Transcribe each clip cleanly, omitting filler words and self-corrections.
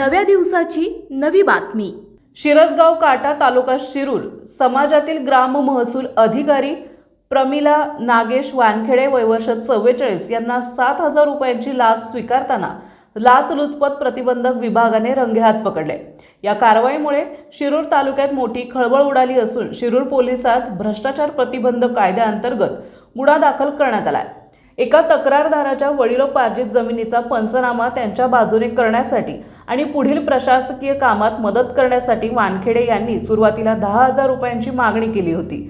नव्या दिवसाची नवी बातमी। शिरसगाव काटा तालुका शिरूर समाजातील ग्राम महसूल अधिकारी प्रमिला नागेश वानखेडे वय वर्ष 44 यांना 7,000 रुपयांची लाच स्वीकारताना लाचलुचपत प्रतिबंधक विभागाने रंगेहात पकडले। या कारवाईमुळे शिरूर तालुक्यात मोठी खळबळ उडाली असून शिरूर पोलिसात भ्रष्टाचार प्रतिबंधक कायद्याअंतर्गत गुन्हा दाखल करण्यात आला आहे। एका तक्रारदाराच्या वडिलोपार्जित जमिनीचा पंचनामा त्यांच्या बाजूने करण्यासाठी आणि पुढील प्रशासकीय कामात मदत करण्यासाठी वानखेडे यांनी सुरुवातीला 10,000 रुपयांची मागणी केली होती।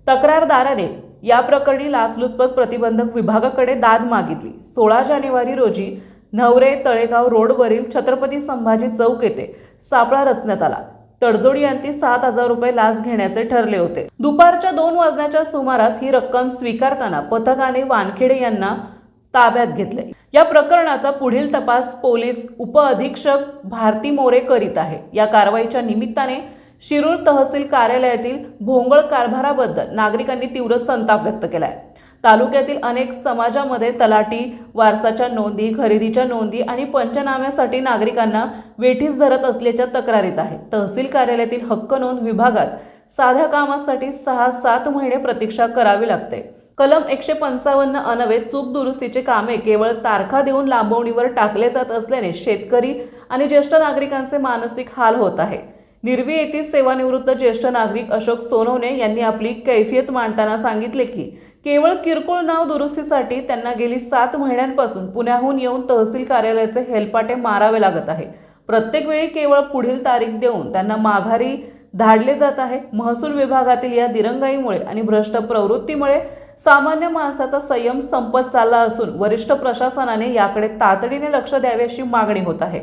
तक्रारदाराने या प्रकरणी लाचलुचपत प्रतिबंधक विभागाकडे दाद मागितली। 16 जानेवारी रोजी नवरे तळेगाव रोडवरील छत्रपती संभाजी चौक येथे सापळा रचण्यात आला। तडजोडी अंती 7,000 रुपये लाच घेण्याचे ठरले होते। दुपारच्या 2 वाजण्याच्या सुमारास ही रक्कम स्वीकारताना पथकाने वानखेडे यांना ताब्यात घेतले। या प्रकरणाचा पुढील तपास पोलीस उपअधीक्षक भारती मोरे करीत आहे। या कारवाईच्या निमित्ताने शिरूर तहसील कार्यालयातील भोंगळ कारभाराबद्दल नागरिकांनी तीव्र संताप व्यक्त केला आहे। तालुक्यातील अनेक समाजामध्ये तलाठी वारसाच्या नोंदी, खरेदीच्या नोंदी आणि पंचनाम्यासाठी नागरिकांना वेठीस धरत असल्याच्या तक्रारीत आहे। तहसील कार्यालयातील हक्क नोंद विभागात साध्या कामासाठी 6-7 महिने प्रतीक्षा करावी लागते। कलम 155 अन्वये चूक दुरुस्तीचे कामे केवळ तारखा देऊन लांबवणीवर टाकले जात असल्याने शेतकरी आणि ज्येष्ठ नागरिकांचे मानसिक हाल होत आहे। निर्वी येथील सेवानिवृत्त ज्येष्ठ नागरिक अशोक सोनवणे यांनी आपली कैफियत मांडताना सांगितले की केवळ किरकोळ नाव दुरुस्तीसाठी त्यांना गेली 7 महिन्यांपासून पुण्याहून येऊन तहसील कार्यालयाचे हेलपाटे मारावे लागत आहे। प्रत्येक वेळी केवळ पुढील तारीख देऊन त्यांना माघारी धाडले जात आहे। महसूल विभागातील या दिरंगाईमुळे आणि भ्रष्ट प्रवृत्तीमुळे सामान्य माणसाचा संयम संपत चालला असून वरिष्ठ प्रशासनाने याकडे तातडीने लक्ष द्यावे अशी मागणी होत आहे।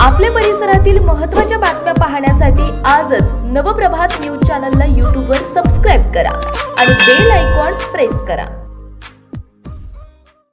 आपल्या परिसरातील महत्त्वाच्या बातम्या पाहण्यासाठी आजच नवप्रभात न्यूज चॅनलला YouTube वर सबस्क्राइब करा आणि बेल आयकॉन प्रेस करा।